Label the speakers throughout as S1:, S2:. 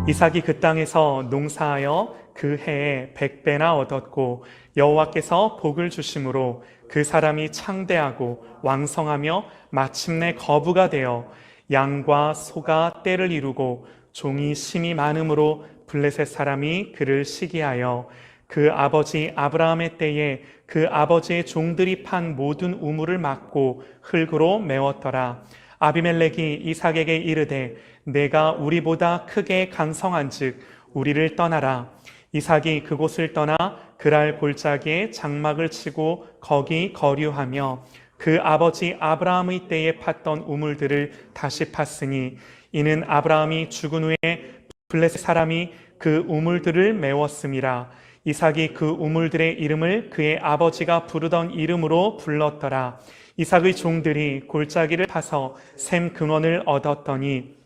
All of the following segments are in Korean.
S1: 이삭이 그 땅에서 농사하여 그 해에 100배나 얻었고 여호와께서 복을 주심으로 그 사람이 창대하고 왕성하며 마침내 거부가 되어 양과 소가 떼를 이루고 종이 심이 많음으로 블레셋 사람이 그를 시기하여 그 아버지 아브라함의 때에 그 아버지의 종들이 판 모든 우물을 막고 흙으로 메웠더라. 아비멜렉이 이삭에게 이르되 내가 우리보다 크게 강성한즉 우리를 떠나라. 이삭이 그곳을 떠나 그랄 골짜기에 장막을 치고 거기 거류하며 그 아버지 아브라함의 때에 팠던 우물들을 다시 팠으니 이는 아브라함이 죽은 후에 블레셋 사람이 그 우물들을 메웠음이라. 이삭이 그 우물들의 이름을 그의 아버지가 부르던 이름으로 불렀더라. 이삭의 종들이 골짜기를 파서 샘 근원을 얻었더니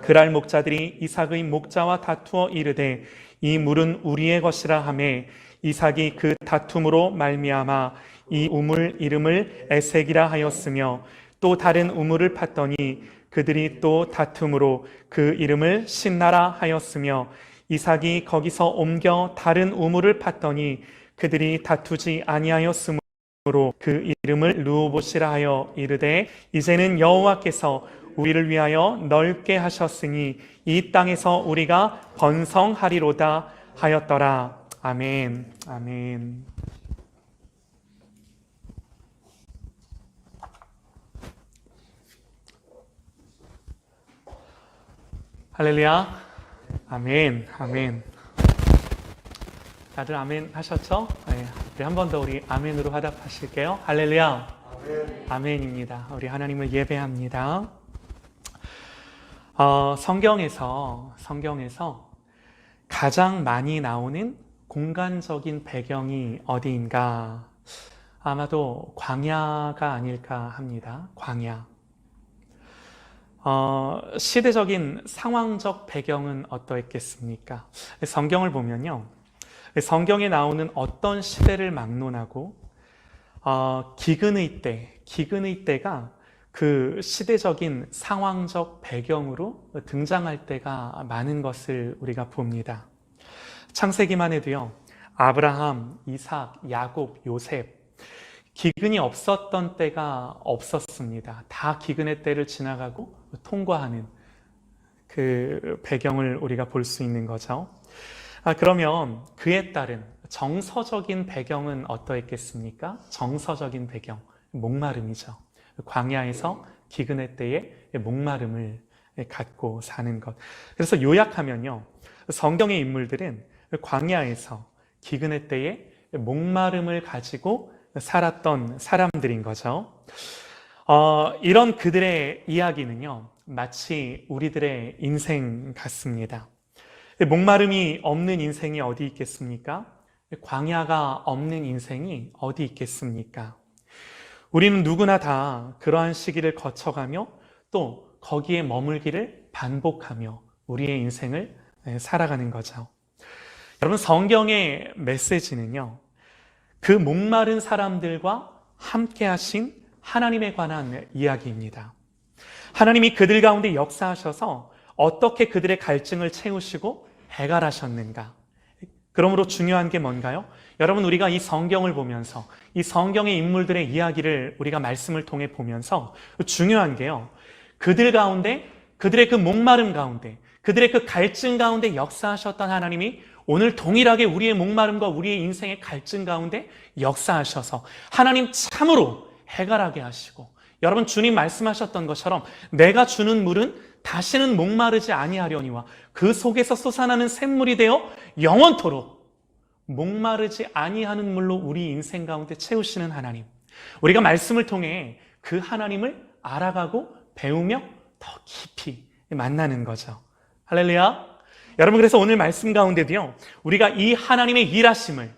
S1: 그랄 목자들이 이삭의 목자와 다투어 이르되 이 물은 우리의 것이라 하매 이삭이 그 다툼으로 말미암아 이 우물 이름을 에색이라 하였으며 또 다른 우물을 팠더니 그들이 또 다툼으로 그 이름을 신나라 하였으며 이삭이 거기서 옮겨 다른 우물을 팠더니 그들이 다투지 아니하였으므로 그 이름을 르호봇이라 하여 이르되 이제는 여호와께서 우리를 위하여 넓게 하셨으니 이 땅에서 우리가 번성하리로다 하였더라. 아멘. 아멘. 할렐루야. 아멘. 아멘. 다들 아멘 하셨죠? 네. 우리 한 번 더 우리 아멘으로 화답하실게요. 할렐루야. 아멘. 아멘입니다. 우리 하나님을 예배합니다. 성경에서 가장 많이 나오는 공간적인 배경이 어디인가? 아마도 광야가 아닐까 합니다. 광야. 시대적인 상황적 배경은 어떠했겠습니까? 성경을 보면요. 성경에 나오는 어떤 시대를 막론하고 기근의 때가 그 시대적인 상황적 배경으로 등장할 때가 많은 것을 우리가 봅니다. 창세기만 해도요. 아브라함, 이삭, 야곱, 요셉 기근이 없었던 때가 없었습니다. 다 기근의 때를 지나가고 통과하는 그 배경을 우리가 볼 수 있는 거죠. 그러면 그에 따른 정서적인 배경은 어떠했겠습니까? 정서적인 배경, 목마름이죠. 광야에서 기근의 때에 목마름을 갖고 사는 것. 그래서 요약하면요. 성경의 인물들은 광야에서 기근의 때에 목마름을 가지고 살았던 사람들인 거죠. 이런 그들의 이야기는요. 마치 우리들의 인생 같습니다. 목마름이 없는 인생이 어디 있겠습니까? 광야가 없는 인생이 어디 있겠습니까? 우리는 누구나 다 그러한 시기를 거쳐가며 또 거기에 머물기를 반복하며 우리의 인생을 살아가는 거죠. 여러분, 성경의 메시지는요. 그 목마른 사람들과 함께 하신 하나님에 관한 이야기입니다. 하나님이 그들 가운데 역사하셔서 어떻게 그들의 갈증을 채우시고 해결하셨는가? 그러므로 중요한 게 뭔가요? 여러분, 우리가 이 성경을 보면서 이 성경의 인물들의 이야기를 우리가 말씀을 통해 보면서 중요한 게요. 그들 가운데, 그들의 그 목마름 가운데, 그들의 그 갈증 가운데 역사하셨던 하나님이 오늘 동일하게 우리의 목마름과 우리의 인생의 갈증 가운데 역사하셔서 하나님 참으로 해결하게 하시고, 여러분, 주님 말씀하셨던 것처럼 내가 주는 물은 다시는 목마르지 아니하려니와 그 속에서 솟아나는 샘물이 되어 영원토록 목마르지 아니하는 물로 우리 인생 가운데 채우시는 하나님. 우리가 말씀을 통해 그 하나님을 알아가고 배우며 더 깊이 만나는 거죠. 할렐루야. 여러분, 그래서 오늘 말씀 가운데도요, 우리가 이 하나님의 일하심을,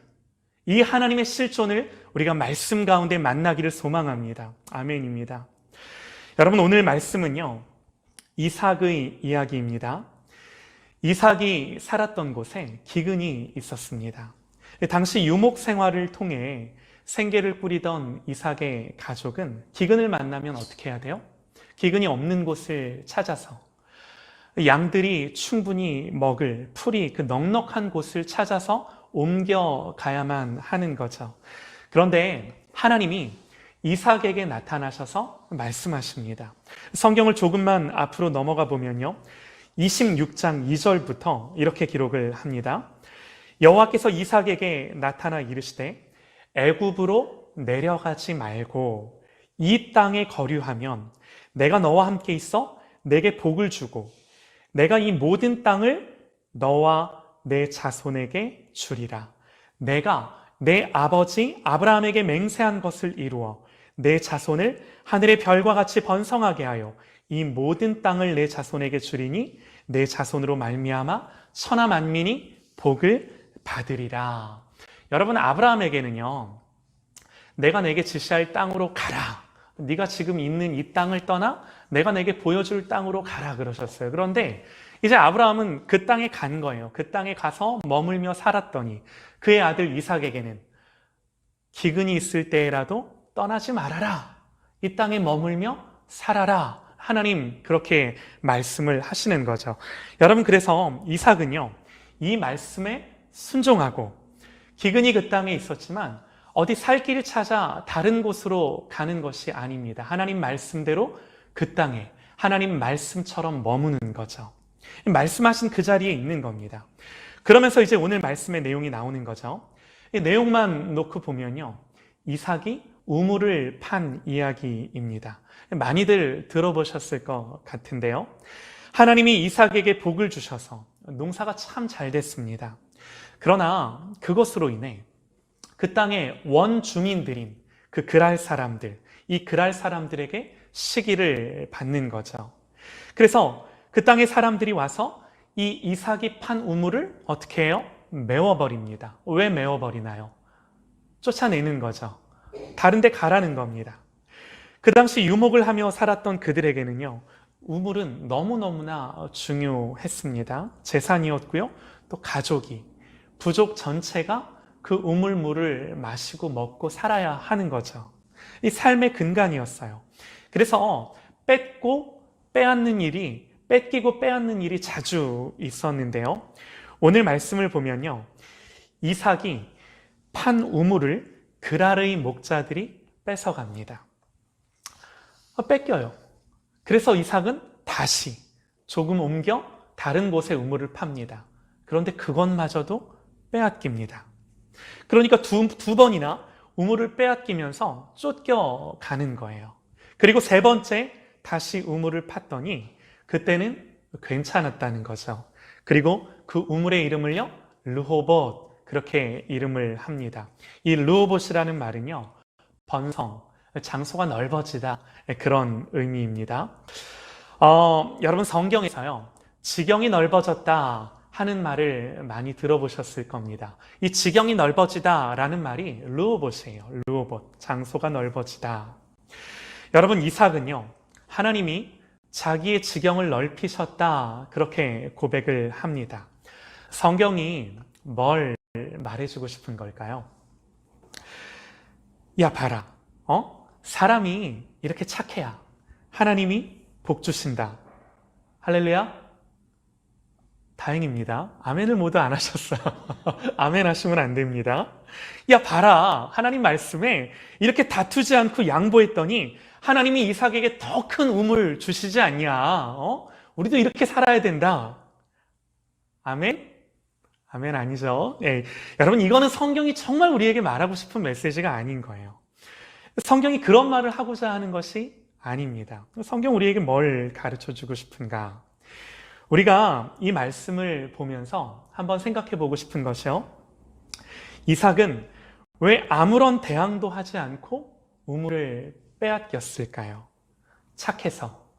S1: 이 하나님의 실존을 우리가 말씀 가운데 만나기를 소망합니다. 아멘입니다. 여러분, 오늘 말씀은요, 이삭의 이야기입니다. 이삭이 살았던 곳에 기근이 있었습니다. 당시 유목 생활을 통해 생계를 꾸리던 이삭의 가족은 기근을 만나면 어떻게 해야 돼요? 기근이 없는 곳을 찾아서 양들이 충분히 먹을 풀이 그 넉넉한 곳을 찾아서 옮겨가야만 하는 거죠. 그런데 하나님이 이삭에게 나타나셔서 말씀하십니다. 성경을 조금만 앞으로 넘어가 보면요. 26장 2절부터 이렇게 기록을 합니다. 여호와께서 이삭에게 나타나 이르시되 애굽으로 내려가지 말고 이 땅에 거류하면 내가 너와 함께 있어 내게 복을 주고 내가 이 모든 땅을 너와 내 자손에게 주리라. 내가 내 아버지 아브라함에게 맹세한 것을 이루어 내 자손을 하늘의 별과 같이 번성하게 하여 이 모든 땅을 내 자손에게 주리니 내 자손으로 말미암아 천하 만민이 복을 받으리라. 여러분, 아브라함에게는요, 내가 내게 지시할 땅으로 가라. 네가 지금 있는 이 땅을 떠나 내가 내게 보여줄 땅으로 가라 그러셨어요. 그런데 이제 아브라함은 그 땅에 간 거예요. 그 땅에 가서 머물며 살았더니 그의 아들 이삭에게는 기근이 있을 때라도 떠나지 말아라. 이 땅에 머물며 살아라. 하나님 그렇게 말씀을 하시는 거죠. 여러분, 그래서 이삭은요, 이 말씀에 순종하고 기근이 그 땅에 있었지만 어디 살 길을 찾아 다른 곳으로 가는 것이 아닙니다. 하나님 말씀대로 그 땅에 하나님 말씀처럼 머무는 거죠. 말씀하신 그 자리에 있는 겁니다. 그러면서 이제 오늘 말씀의 내용이 나오는 거죠. 이 내용만 놓고 보면요, 이삭이 우물을 판 이야기입니다. 많이들 들어보셨을 것 같은데요. 하나님이 이삭에게 복을 주셔서 농사가 참 잘 됐습니다. 그러나 그것으로 인해 그 땅의 원주민들인 그 그랄 사람들, 이 그랄 사람들에게 시기를 받는 거죠. 그래서 그 땅의 사람들이 와서 이 이삭이 판 우물을 어떻게 해요? 메워버립니다. 왜 메워버리나요? 쫓아내는 거죠. 다른 데 가라는 겁니다. 그 당시 유목을 하며 살았던 그들에게는요, 우물은 너무너무나 중요했습니다. 재산이었고요, 또 가족이, 부족 전체가 그 우물물을 마시고 먹고 살아야 하는 거죠. 이 삶의 근간이었어요. 그래서 뺏기고 빼앗는 일이 자주 있었는데요. 오늘 말씀을 보면요, 이삭이 판 우물을 그랄의 목자들이 뺏어갑니다. 뺏겨요. 그래서 이삭은 다시 조금 옮겨 다른 곳에 우물을 팝니다. 그런데 그것마저도 빼앗깁니다. 그러니까 두 번이나 우물을 빼앗기면서 쫓겨가는 거예요. 그리고 세 번째 다시 우물을 팠더니 그때는 괜찮았다는 거죠. 그리고 그 우물의 이름을요, 르호봇, 그렇게 이름을 합니다. 이 르호봇이라는 말은요, 번성, 장소가 넓어지다, 그런 의미입니다. 여러분, 성경에서요, 지경이 넓어졌다 하는 말을 많이 들어보셨을 겁니다. 이 지경이 넓어지다라는 말이 르호봇이에요. 르호봇, 장소가 넓어지다. 여러분, 이삭은요, 하나님이 자기의 지경을 넓히셨다, 그렇게 고백을 합니다. 성경이 뭘 말해주고 싶은 걸까요? 야, 봐라. 사람이 이렇게 착해야 하나님이 복 주신다. 할렐루야? 다행입니다. 아멘을 모두 안 하셨어요. 아멘 하시면 안 됩니다. 야, 봐라. 하나님 말씀에 이렇게 다투지 않고 양보했더니 하나님이 이삭에게 더 큰 우물 주시지 않냐. 우리도 이렇게 살아야 된다. 아멘? 아멘 아니죠. 네. 여러분, 이거는 성경이 정말 우리에게 말하고 싶은 메시지가 아닌 거예요. 성경이 그런 말을 하고자 하는 것이 아닙니다. 성경 우리에게 뭘 가르쳐주고 싶은가? 우리가 이 말씀을 보면서 한번 생각해 보고 싶은 것이요, 이삭은 왜 아무런 대항도 하지 않고 우물을 빼앗겼을까요? 착해서?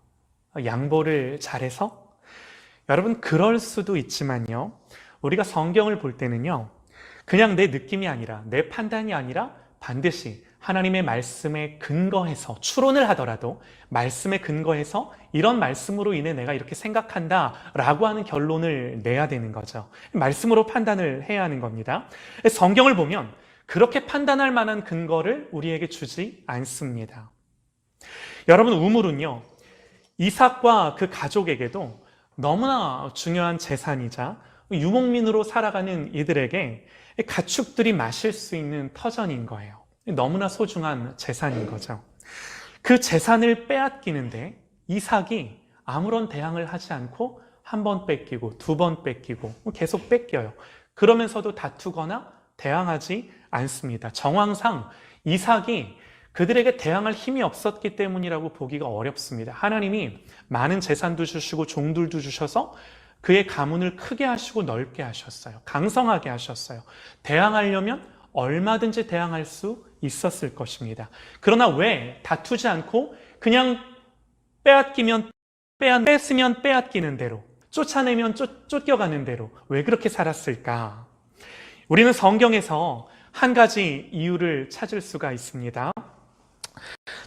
S1: 양보를 잘해서? 여러분, 그럴 수도 있지만요, 우리가 성경을 볼 때는요, 그냥 내 느낌이 아니라, 내 판단이 아니라 반드시 하나님의 말씀에 근거해서, 추론을 하더라도 말씀에 근거해서 이런 말씀으로 인해 내가 이렇게 생각한다 라고 하는 결론을 내야 되는 거죠. 말씀으로 판단을 해야 하는 겁니다. 성경을 보면 그렇게 판단할 만한 근거를 우리에게 주지 않습니다. 여러분, 우물은요, 이삭과 그 가족에게도 너무나 중요한 재산이자 유목민으로 살아가는 이들에게 가축들이 마실 수 있는 터전인 거예요. 너무나 소중한 재산인 거죠. 그 재산을 빼앗기는데 이삭이 아무런 대항을 하지 않고 한 번 뺏기고 두 번 뺏기고 계속 뺏겨요. 그러면서도 다투거나 대항하지 않습니다. 정황상 이삭이 그들에게 대항할 힘이 없었기 때문이라고 보기가 어렵습니다. 하나님이 많은 재산도 주시고 종들도 주셔서 그의 가문을 크게 하시고 넓게 하셨어요. 강성하게 하셨어요. 대항하려면 얼마든지 대항할 수 있었을 것입니다. 그러나 왜 다투지 않고 그냥 뺐으면 빼앗기는 대로, 쫓아내면 쫓겨가는 대로 왜 그렇게 살았을까? 우리는 성경에서 한 가지 이유를 찾을 수가 있습니다.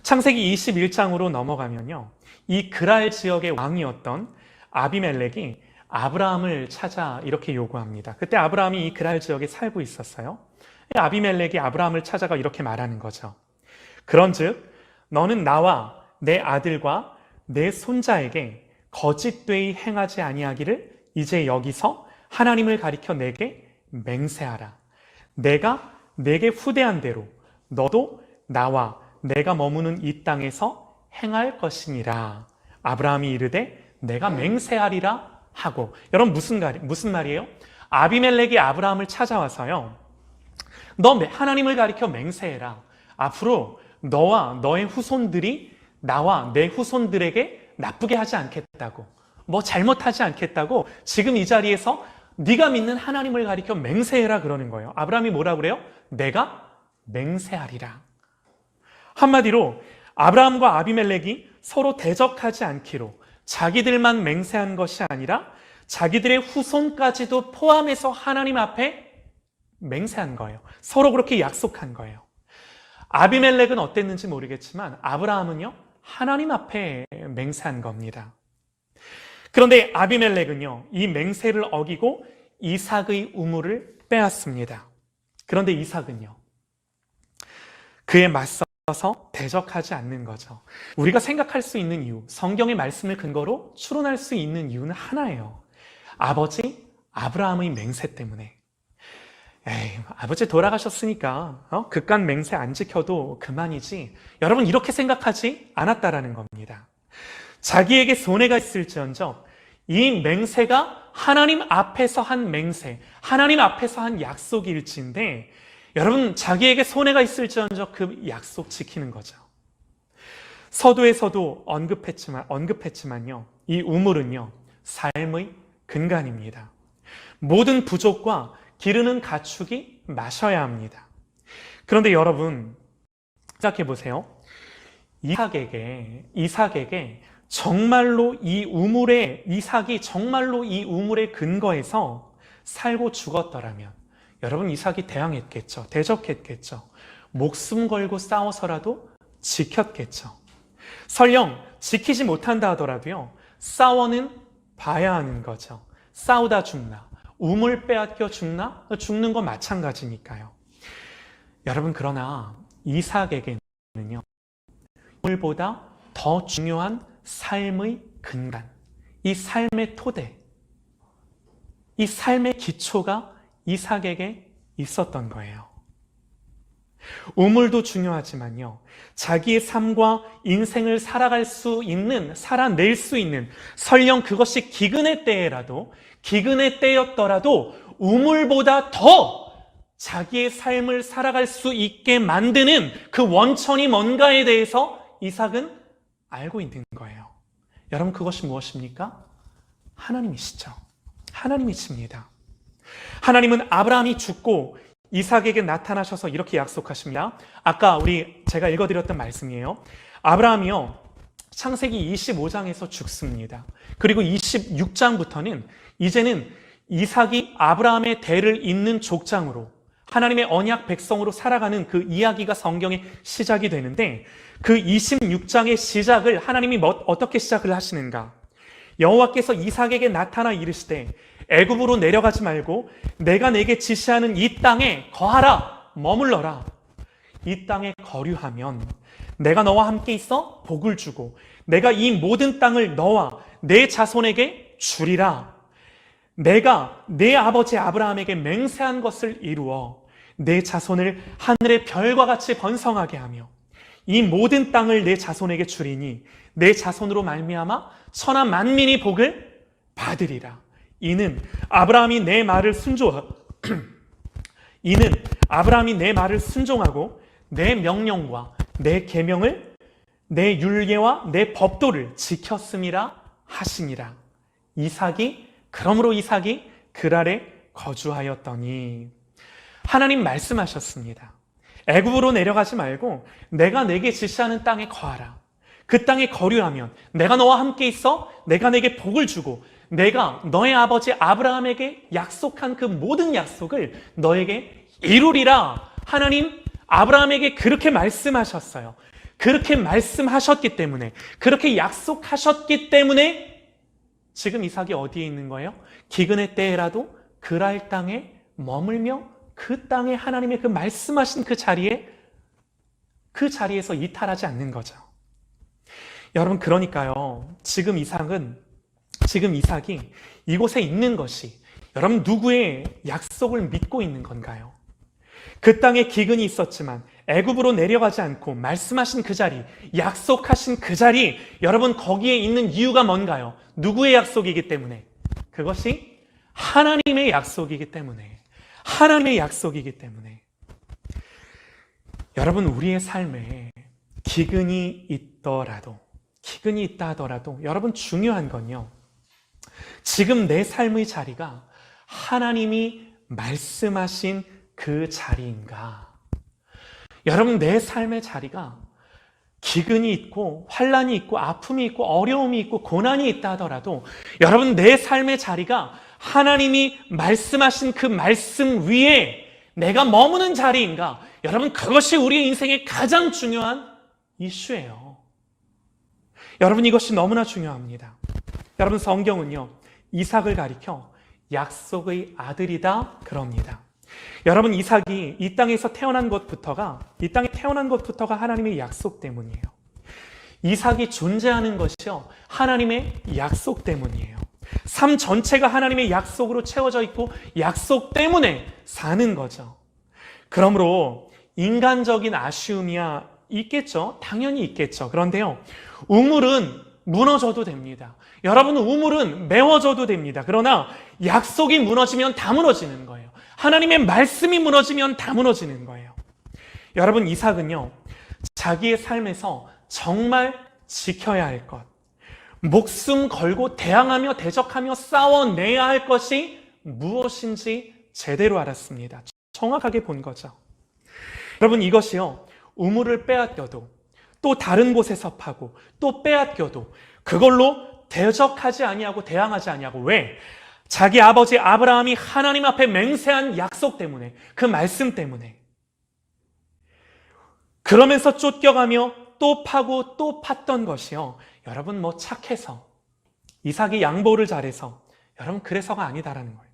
S1: 창세기 21장으로 넘어가면요, 이 그랄 지역의 왕이었던 아비멜렉이 아브라함을 찾아 이렇게 요구합니다. 그때 아브라함이 이 그랄 지역에 살고 있었어요. 아비멜렉이 아브라함을 찾아가 이렇게 말하는 거죠. 그런즉 너는 나와 내 아들과 내 손자에게 거짓되이 행하지 아니하기를 이제 여기서 하나님을 가리켜 내게 맹세하라. 내가 내게 후대한 대로 너도 나와 내가 머무는 이 땅에서 행할 것이니라. 아브라함이 이르되 내가 맹세하리라 하고. 여러분 무슨 말이에요? 아비멜렉이 아브라함을 찾아와서요, 너 하나님을 가리켜 맹세해라. 앞으로 너와 너의 후손들이 나와 내 후손들에게 나쁘게 하지 않겠다고, 뭐 잘못하지 않겠다고 지금 이 자리에서 네가 믿는 하나님을 가리켜 맹세해라 그러는 거예요. 아브라함이 뭐라 그래요? 내가 맹세하리라. 한마디로 아브라함과 아비멜렉이 서로 대적하지 않기로 자기들만 맹세한 것이 아니라 자기들의 후손까지도 포함해서 하나님 앞에 맹세한 거예요. 서로 그렇게 약속한 거예요. 아비멜렉은 어땠는지 모르겠지만 아브라함은요, 하나님 앞에 맹세한 겁니다. 그런데 아비멜렉은요, 이 맹세를 어기고 이삭의 우물을 빼앗습니다. 그런데 이삭은요, 그에 맞서서 대적하지 않는 거죠. 우리가 생각할 수 있는 이유, 성경의 말씀을 근거로 추론할 수 있는 이유는 하나예요. 아버지 아브라함의 맹세 때문에. 아버지 돌아가셨으니까 그깟 맹세 안 지켜도 그만이지. 여러분, 이렇게 생각하지 않았다라는 겁니다. 자기에게 손해가 있을지언정 이 맹세가 하나님 앞에서 한 맹세, 하나님 앞에서 한 약속일진데, 여러분, 자기에게 손해가 있을지언정 그 약속 지키는 거죠. 서두에서도 언급했지만요, 이 우물은요, 삶의 근간입니다. 모든 부족과 기르는 가축이 마셔야 합니다. 그런데 여러분, 생각해 보세요. 이삭에게 정말로 이삭이 정말로 이 우물의 근거에서 살고 죽었더라면 여러분, 이삭이 대항했겠죠. 대적했겠죠. 목숨 걸고 싸워서라도 지켰겠죠. 설령 지키지 못한다 하더라도요, 싸워는 봐야 하는 거죠. 싸우다 죽나, 우물 빼앗겨 죽나? 죽는 건 마찬가지니까요. 여러분, 그러나 이삭에게는요, 우물보다 더 중요한 삶의 근간, 이 삶의 토대, 이 삶의 기초가 이삭에게 있었던 거예요. 우물도 중요하지만요, 자기의 삶과 인생을 살아낼 수 있는, 설령 그것이 기근의 때였더라도 우물보다 더 자기의 삶을 살아갈 수 있게 만드는 그 원천이 뭔가에 대해서 이삭은 알고 있는 거예요. 여러분, 그것이 무엇입니까? 하나님이시죠. 하나님이십니다. 하나님은 아브라함이 죽고 이삭에게 나타나셔서 이렇게 약속하십니다. 아까 제가 읽어드렸던 말씀이에요. 아브라함이요, 창세기 25장에서 죽습니다. 그리고 26장부터는 이제는 이삭이 아브라함의 대를 잇는 족장으로, 하나님의 언약 백성으로 살아가는 그 이야기가 성경의 시작이 되는데, 그 26장의 시작을 하나님이 어떻게 시작을 하시는가? 여호와께서 이삭에게 나타나 이르시되 애굽으로 내려가지 말고 내가 내게 지시하는 이 땅에 거하라, 머물러라. 이 땅에 거류하면 내가 너와 함께 있어 복을 주고 내가 이 모든 땅을 너와 내 자손에게 주리라. 내가 내 아버지 아브라함에게 맹세한 것을 이루어 내 자손을 하늘의 별과 같이 번성하게 하며 이 모든 땅을 내 자손에게 주리니 내 자손으로 말미암아 천하 만민이 복을 받으리라. 이는 아브라함이 내 말을 순종하고 내 명령과 내 계명을 내 율례와 내 법도를 지켰음이라 하시니라. 그러므로 이삭이 그랄에 거주하였더니. 하나님 말씀하셨습니다. 애굽으로 내려가지 말고 내가 내게 지시하는 땅에 거하라. 그 땅에 거류하면 내가 너와 함께 있어 내가 내게 복을 주고 내가 너의 아버지 아브라함에게 약속한 그 모든 약속을 너에게 이루리라. 하나님 아브라함에게 그렇게 말씀하셨어요. 그렇게 말씀하셨기 때문에, 그렇게 약속하셨기 때문에 지금 이삭이 어디에 있는 거예요? 기근의 때에라도 그랄 땅에 머물며 그 땅에 하나님의 그 말씀하신 그 자리에서 이탈하지 않는 거죠. 여러분, 그러니까요, 지금 이삭이 이곳에 있는 것이 여러분 누구의 약속을 믿고 있는 건가요? 그 땅에 기근이 있었지만 애굽으로 내려가지 않고 말씀하신 그 자리, 약속하신 그 자리, 여러분 거기에 있는 이유가 뭔가요? 누구의 약속이기 때문에? 그것이 하나님의 약속이기 때문에. 하나님의 약속이기 때문에. 여러분, 우리의 삶에 기근이 있다 하더라도 여러분 중요한 건요, 지금 내 삶의 자리가 하나님이 말씀하신 그 자리인가? 여러분, 내 삶의 자리가 기근이 있고 환난이 있고 아픔이 있고 어려움이 있고 고난이 있다 하더라도 여러분, 내 삶의 자리가 하나님이 말씀하신 그 말씀 위에 내가 머무는 자리인가? 여러분, 그것이 우리의 인생의 가장 중요한 이슈예요. 여러분, 이것이 너무나 중요합니다. 여러분, 성경은요, 이삭을 가리켜 약속의 아들이다 그럽니다. 여러분, 이삭이 이 땅에 태어난 것부터가 하나님의 약속 때문이에요. 이삭이 존재하는 것이요, 하나님의 약속 때문이에요. 삶 전체가 하나님의 약속으로 채워져 있고 약속 때문에 사는 거죠. 그러므로 인간적인 아쉬움이야 있겠죠? 당연히 있겠죠. 그런데요, 우물은 무너져도 됩니다. 여러분, 우물은 메워져도 됩니다. 그러나 약속이 무너지면 다 무너지는 거예요. 하나님의 말씀이 무너지면 다 무너지는 거예요. 여러분, 이삭은요, 자기의 삶에서 정말 지켜야 할 것, 목숨 걸고 대항하며 대적하며 싸워내야 할 것이 무엇인지 제대로 알았습니다. 정확하게 본 거죠. 여러분, 이것이요, 우물을 빼앗겨도 또 다른 곳에서 파고 또 빼앗겨도 그걸로 대적하지 아니하고 대항하지 아니하고. 왜? 자기 아버지 아브라함이 하나님 앞에 맹세한 약속 때문에, 그 말씀 때문에. 그러면서 쫓겨가며 또 파고 또 팠던 것이요, 여러분 착해서, 이삭이 양보를 잘해서, 여러분 그래서가 아니다라는 거예요.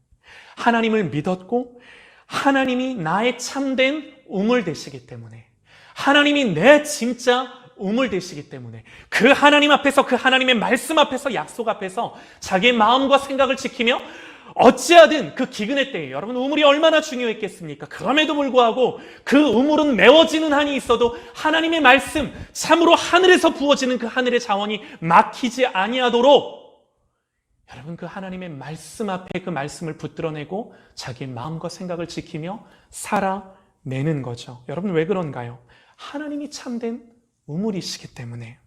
S1: 하나님을 믿었고 하나님이 나의 참된 우물 되시기 때문에, 하나님이 내 진짜 우물 되시기 때문에 그 하나님 앞에서, 그 하나님의 말씀 앞에서, 약속 앞에서 자기의 마음과 생각을 지키며 어찌하든 그 기근의 때에, 여러분 우물이 얼마나 중요했겠습니까? 그럼에도 불구하고 그 우물은 메워지는 한이 있어도 하나님의 말씀, 참으로 하늘에서 부어지는 그 하늘의 자원이 막히지 아니하도록 여러분 그 하나님의 말씀 앞에 그 말씀을 붙들어내고 자기의 마음과 생각을 지키며 살아내는 거죠. 여러분, 왜 그런가요? 하나님이 참된 우물이시기 때문에.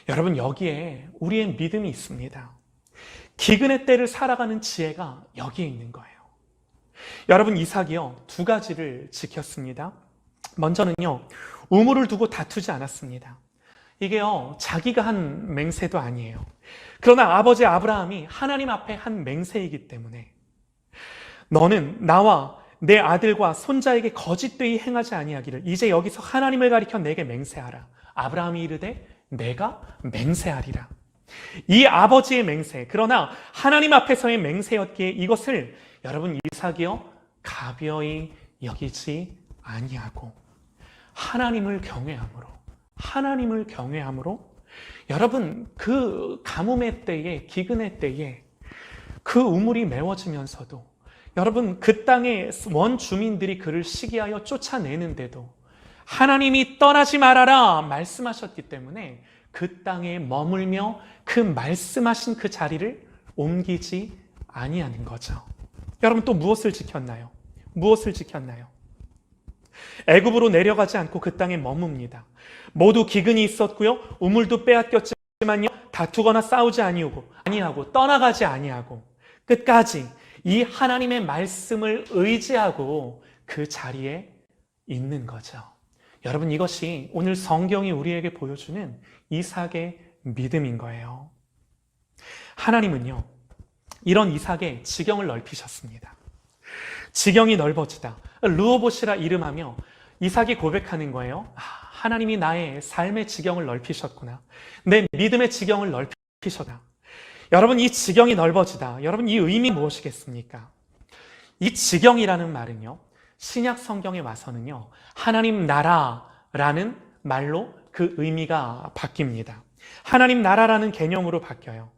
S1: 여러분, 여기에 우리의 믿음이 있습니다. 기근의 때를 살아가는 지혜가 여기에 있는 거예요. 여러분, 이삭이요, 두 가지를 지켰습니다. 먼저는요, 우물을 두고 다투지 않았습니다. 이게요, 자기가 한 맹세도 아니에요. 그러나 아버지 아브라함이 하나님 앞에 한 맹세이기 때문에, 너는 나와 내 아들과 손자에게 거짓되이 행하지 아니하기를 이제 여기서 하나님을 가리켜 내게 맹세하라. 아브라함이 이르되 내가 맹세하리라. 이 아버지의 맹세, 그러나 하나님 앞에서의 맹세였기에 이것을 여러분 이삭이요, 가벼이 여기지 아니하고 하나님을 경외함으로 하나님을 경외함으로 여러분 그 가뭄의 때에 기근의 때에 그 우물이 메워지면서도 여러분 그 땅의 원주민들이 그를 시기하여 쫓아내는데도 하나님이 떠나지 말아라 말씀하셨기 때문에 그 땅에 머물며 그 말씀하신 그 자리를 옮기지 아니하는 거죠. 여러분 또 무엇을 지켰나요? 무엇을 지켰나요? 애굽으로 내려가지 않고 그 땅에 머뭅니다. 모두 기근이 있었고요. 우물도 빼앗겼지만요. 다투거나 싸우지 아니하고 떠나가지 아니하고 끝까지 이 하나님의 말씀을 의지하고 그 자리에 있는 거죠. 여러분 이것이 오늘 성경이 우리에게 보여주는 이삭의 믿음인 거예요. 하나님은요. 이런 이삭의 지경을 넓히셨습니다. 지경이 넓어지다. 르호봇이라 이름하며 이삭이 고백하는 거예요. 하나님이 나의 삶의 지경을 넓히셨구나. 내 믿음의 지경을 넓히셨다. 여러분 이 지경이 넓어지다. 여러분 이 의미 무엇이겠습니까? 이 지경이라는 말은요. 신약 성경에 와서는요. 하나님 나라라는 말로 그 의미가 바뀝니다. 하나님 나라라는 개념으로 바뀌어요.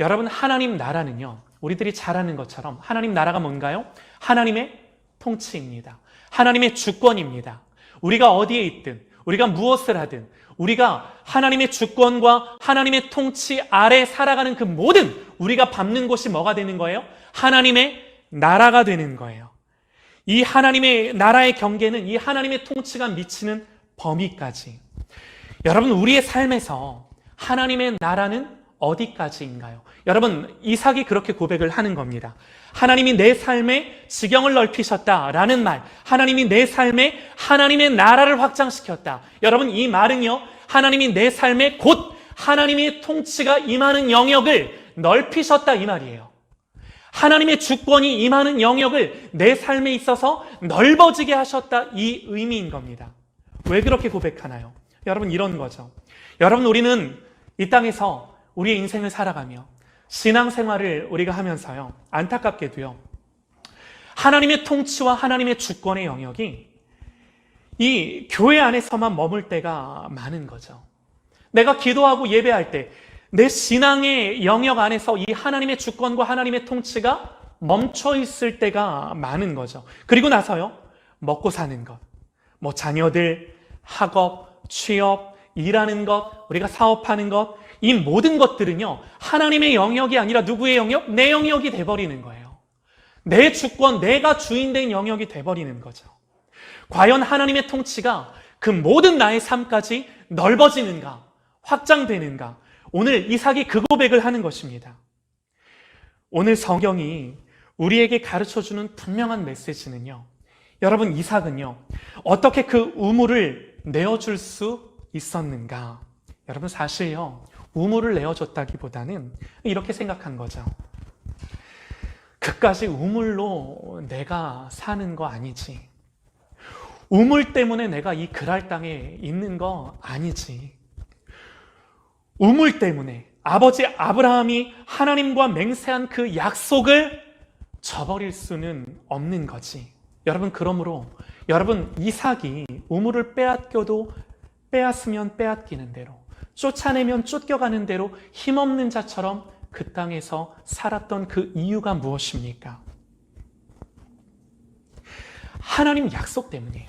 S1: 여러분 하나님 나라는요. 우리들이 잘 아는 것처럼 하나님 나라가 뭔가요? 하나님의 통치입니다. 하나님의 주권입니다. 우리가 어디에 있든 우리가 무엇을 하든 우리가 하나님의 주권과 하나님의 통치 아래 살아가는 그 모든 우리가 밟는 곳이 뭐가 되는 거예요? 하나님의 나라가 되는 거예요. 이 하나님의 나라의 경계는 이 하나님의 통치가 미치는 범위까지. 여러분 우리의 삶에서 하나님의 나라는 어디까지인가요? 여러분 이삭이 그렇게 고백을 하는 겁니다. 하나님이 내 삶의 지경을 넓히셨다라는 말, 하나님이 내 삶에 하나님의 나라를 확장시켰다. 여러분 이 말은요, 하나님이 내 삶에 곧 하나님의 통치가 임하는 영역을 넓히셨다 이 말이에요. 하나님의 주권이 임하는 영역을 내 삶에 있어서 넓어지게 하셨다 이 의미인 겁니다. 왜 그렇게 고백하나요? 여러분 이런 거죠. 여러분 우리는 이 땅에서 우리의 인생을 살아가며 신앙생활을 우리가 하면서요. 안타깝게도요. 하나님의 통치와 하나님의 주권의 영역이 이 교회 안에서만 머물 때가 많은 거죠. 내가 기도하고 예배할 때 내 신앙의 영역 안에서 이 하나님의 주권과 하나님의 통치가 멈춰 있을 때가 많은 거죠. 그리고 나서요. 먹고 사는 것, 뭐 자녀들, 학업, 취업, 일하는 것, 우리가 사업하는 것, 이 모든 것들은요, 하나님의 영역이 아니라 누구의 영역? 내 영역이 돼버리는 거예요. 내 주권, 내가 주인된 영역이 돼버리는 거죠. 과연 하나님의 통치가 그 모든 나의 삶까지 넓어지는가? 확장되는가? 오늘 이삭이 그 고백을 하는 것입니다. 오늘 성경이 우리에게 가르쳐주는 분명한 메시지는요, 여러분 이삭은요, 어떻게 그 우물을 내어줄 수 있었는가? 여러분 사실요, 우물을 내어줬다기보다는 이렇게 생각한 거죠. 그까지 우물로 내가 사는 거 아니지. 우물 때문에 내가 이 그랄 땅에 있는 거 아니지. 우물 때문에 아버지 아브라함이 하나님과 맹세한 그 약속을 저버릴 수는 없는 거지. 여러분 그러므로 여러분 이삭이 우물을 빼앗겨도 빼앗으면 빼앗기는 대로, 쫓아내면 쫓겨가는 대로 힘없는 자처럼 그 땅에서 살았던 그 이유가 무엇입니까? 하나님 약속 때문이에요.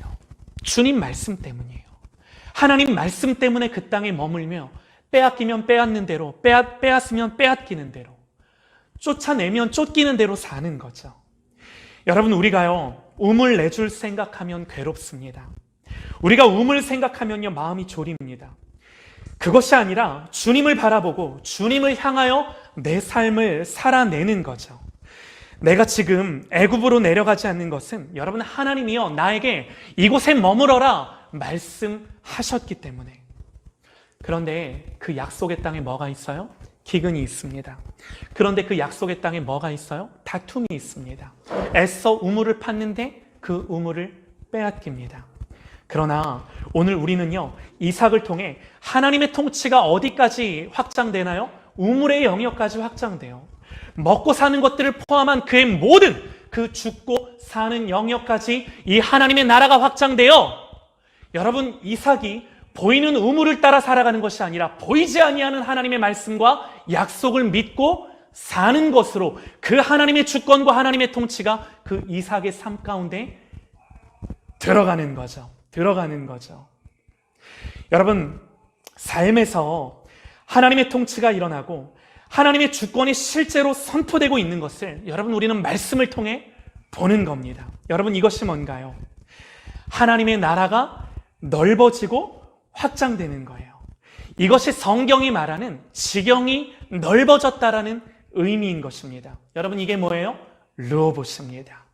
S1: 주님 말씀 때문이에요. 하나님 말씀 때문에 그 땅에 머물며 빼앗기면 빼앗는 대로, 빼앗으면 빼앗기는 대로, 쫓아내면 쫓기는 대로 사는 거죠. 여러분 우리가요, 우물 내줄 생각하면 괴롭습니다. 우리가 우물 생각하면요, 마음이 졸입니다. 그것이 아니라 주님을 바라보고 주님을 향하여 내 삶을 살아내는 거죠. 내가 지금 애굽으로 내려가지 않는 것은 여러분 하나님이요, 나에게 이곳에 머물어라 말씀하셨기 때문에. 그런데 그 약속의 땅에 뭐가 있어요? 기근이 있습니다. 그런데 그 약속의 땅에 뭐가 있어요? 다툼이 있습니다. 애써 우물을 팠는데 그 우물을 빼앗깁니다. 그러나 오늘 우리는요, 이삭을 통해 하나님의 통치가 어디까지 확장되나요? 우물의 영역까지 확장돼요. 먹고 사는 것들을 포함한 그의 모든 그 죽고 사는 영역까지 이 하나님의 나라가 확장되어 여러분 이삭이 보이는 우물을 따라 살아가는 것이 아니라 보이지 아니하는 하나님의 말씀과 약속을 믿고 사는 것으로 그 하나님의 주권과 하나님의 통치가 그 이삭의 삶 가운데 들어가는 거죠. 들어가는 거죠. 여러분, 삶에서 하나님의 통치가 일어나고 하나님의 주권이 실제로 선포되고 있는 것을 여러분 우리는 말씀을 통해 보는 겁니다. 여러분, 이것이 뭔가요? 하나님의 나라가 넓어지고 확장되는 거예요. 이것이 성경이 말하는 지경이 넓어졌다라는 의미인 것입니다. 여러분, 이게 뭐예요? 르호봇입니다.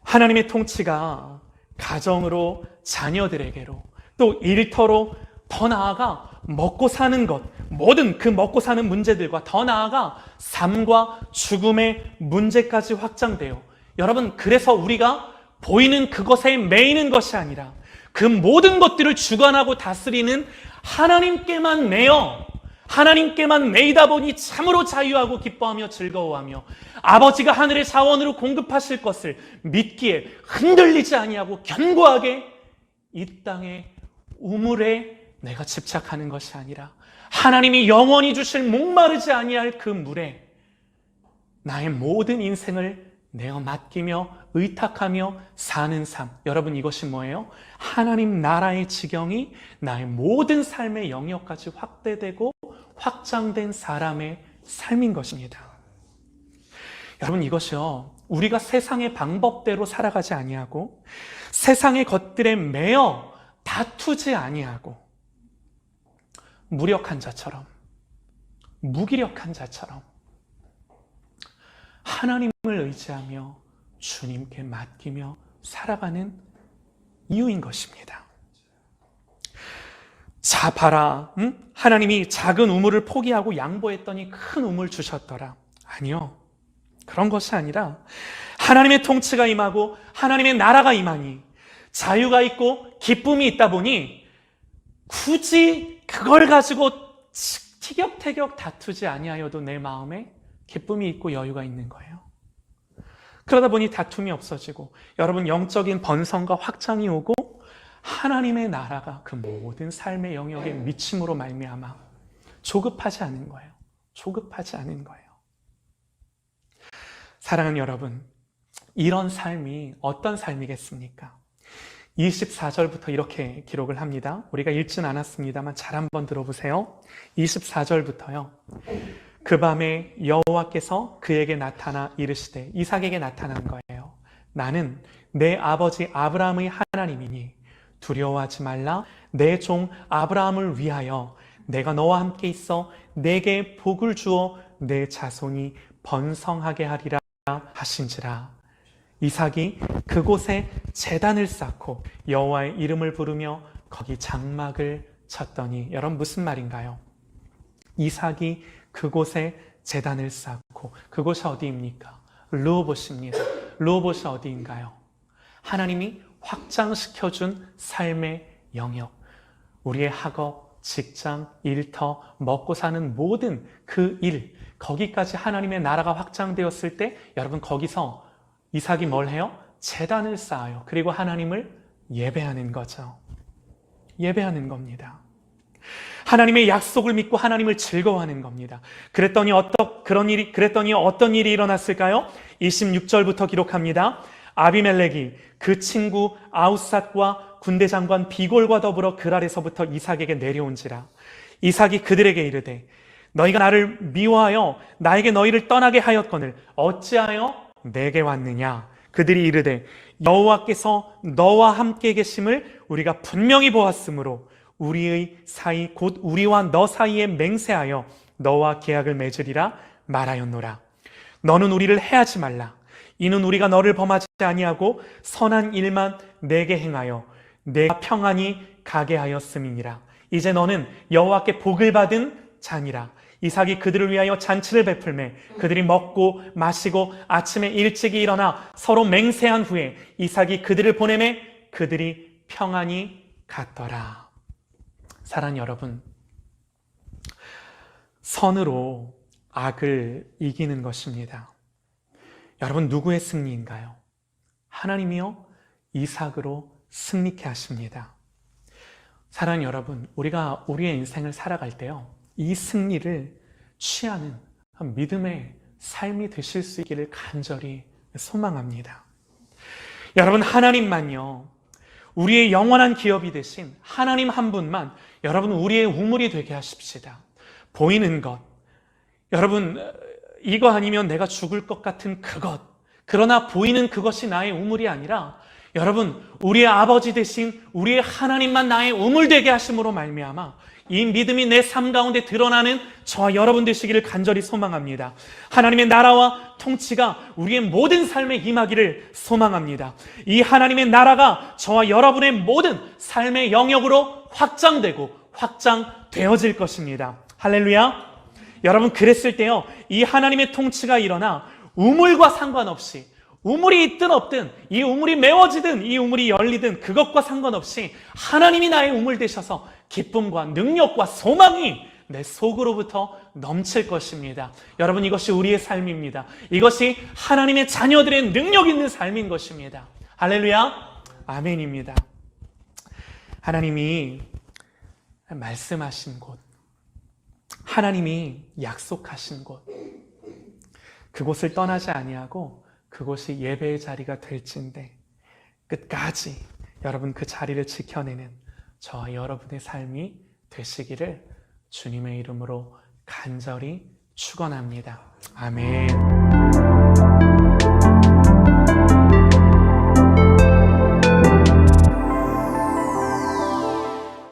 S1: 하나님의 통치가 가정으로, 자녀들에게로, 또 일터로, 더 나아가 먹고 사는 것, 모든 그 먹고 사는 문제들과 더 나아가 삶과 죽음의 문제까지 확장돼요. 여러분, 그래서 우리가 보이는 그것에 매이는 것이 아니라 그 모든 것들을 주관하고 다스리는 하나님께만 매여, 하나님께만 매이다 보니 참으로 자유하고 기뻐하며 즐거워하며 아버지가 하늘의 자원으로 공급하실 것을 믿기에 흔들리지 아니하고 견고하게 이 땅의 우물에 내가 집착하는 것이 아니라 하나님이 영원히 주실 목마르지 아니할 그 물에 나의 모든 인생을 내어 맡기며 의탁하며 사는 삶. 여러분, 이것이 뭐예요? 하나님 나라의 지경이 나의 모든 삶의 영역까지 확대되고 확장된 사람의 삶인 것입니다. 여러분, 이것이요, 우리가 세상의 방법대로 살아가지 아니하고 세상의 것들에 매여 다투지 아니하고 무력한 자처럼, 무기력한 자처럼 하나님을 의지하며 주님께 맡기며 살아가는 이유인 것입니다. 자, 봐라, 하나님이 작은 우물을 포기하고 양보했더니 큰 우물 주셨더라. 아니요, 그런 것이 아니라 하나님의 통치가 임하고 하나님의 나라가 임하니 자유가 있고 기쁨이 있다 보니 굳이 그걸 가지고 티격태격 다투지 아니하여도 내 마음에 기쁨이 있고 여유가 있는 거예요. 그러다 보니 다툼이 없어지고 여러분, 영적인 번성과 확장이 오고 하나님의 나라가 그 모든 삶의 영역에 미침으로 말미암아 조급하지 않은 거예요. 조급하지 않은 거예요. 사랑하는 여러분, 이런 삶이 어떤 삶이겠습니까? 24절부터 이렇게 기록을 합니다. 우리가 읽진 않았습니다만 잘 한번 들어보세요. 24절부터요. 그 밤에 여호와께서 그에게 나타나 이르시되, 이삭에게 나타난 거예요. 나는 내 아버지 아브라함의 하나님이니 두려워하지 말라. 내 종 아브라함을 위하여 내가 너와 함께 있어 내게 복을 주어 내 자손이 번성하게 하리라 하신지라. 이삭이 그곳에 제단을 쌓고 여호와의 이름을 부르며 거기 장막을 쳤더니, 여러분, 무슨 말인가요? 이삭이 그곳에 제단을 쌓고, 그곳이 어디입니까? 르호봇입니다. 르호봇이 어디인가요? 하나님이 확장시켜준 삶의 영역, 우리의 학업, 직장, 일터, 먹고 사는 모든 그 일, 거기까지 하나님의 나라가 확장되었을 때 여러분, 거기서 이삭이 뭘 해요? 제단을 쌓아요. 그리고 하나님을 예배하는 거죠. 예배하는 겁니다. 하나님의 약속을 믿고 하나님을 즐거워하는 겁니다. 그랬더니 어떤 일이 일어났을까요? 26절부터 기록합니다. 아비멜렉이 그 친구 아우삿과 군대 장관 비골과 더불어 그랄에서부터 이삭에게 내려온지라. 이삭이 그들에게 이르되, 너희가 나를 미워하여 나에게 너희를 떠나게 하였거늘 어찌하여 내게 왔느냐? 그들이 이르되, 여호와께서 너와 함께 계심을 우리가 분명히 보았으므로 우리의 사이 곧 우리와 너 사이에 맹세하여 너와 계약을 맺으리라 말하였노라. 너는 우리를 해하지 말라. 이는 우리가 너를 범하지 아니하고 선한 일만 내게 행하여 내가 평안히 가게 하였음이니라. 이제 너는 여호와께 복을 받은 자니라. 이삭이 그들을 위하여 잔치를 베풀매 그들이 먹고 마시고 아침에 일찍이 일어나 서로 맹세한 후에 이삭이 그들을 보내매 그들이 평안히 갔더라. 사랑하는 여러분, 선으로 악을 이기는 것입니다. 여러분, 누구의 승리인가요? 하나님이요, 이삭으로 승리케 하십니다. 사랑하는 여러분, 우리가 우리의 인생을 살아갈 때요, 이 승리를 취하는 믿음의 삶이 되실 수 있기를 간절히 소망합니다. 여러분, 하나님만요, 우리의 영원한 기업이 되신 하나님 한 분만 여러분 우리의 우물이 되게 하십시다. 보이는 것, 여러분 이거 아니면 내가 죽을 것 같은 그것, 그러나 보이는 그것이 나의 우물이 아니라 여러분 우리의 아버지 되신 우리의 하나님만 나의 우물 되게 하심으로 말미암아 이 믿음이 내 삶 가운데 드러나는 저와 여러분 되시기를 간절히 소망합니다. 하나님의 나라와 통치가 우리의 모든 삶에 임하기를 소망합니다. 이 하나님의 나라가 저와 여러분의 모든 삶의 영역으로 확장되고 확장되어질 것입니다. 할렐루야. 여러분, 그랬을 때요, 이 하나님의 통치가 일어나 우물과 상관없이, 우물이 있든 없든, 이 우물이 메워지든 이 우물이 열리든 그것과 상관없이 하나님이 나의 우물 되셔서 기쁨과 능력과 소망이 내 속으로부터 넘칠 것입니다. 여러분, 이것이 우리의 삶입니다. 이것이 하나님의 자녀들의 능력 있는 삶인 것입니다. 할렐루야. 아멘입니다. 하나님이 말씀하신 곳, 하나님이 약속하신 곳, 그곳을 떠나지 아니하고 그곳이 예배의 자리가 될진데 끝까지 여러분 그 자리를 지켜내는 저와 여러분의 삶이 되시기를 주님의 이름으로 간절히 축원합니다. 아멘.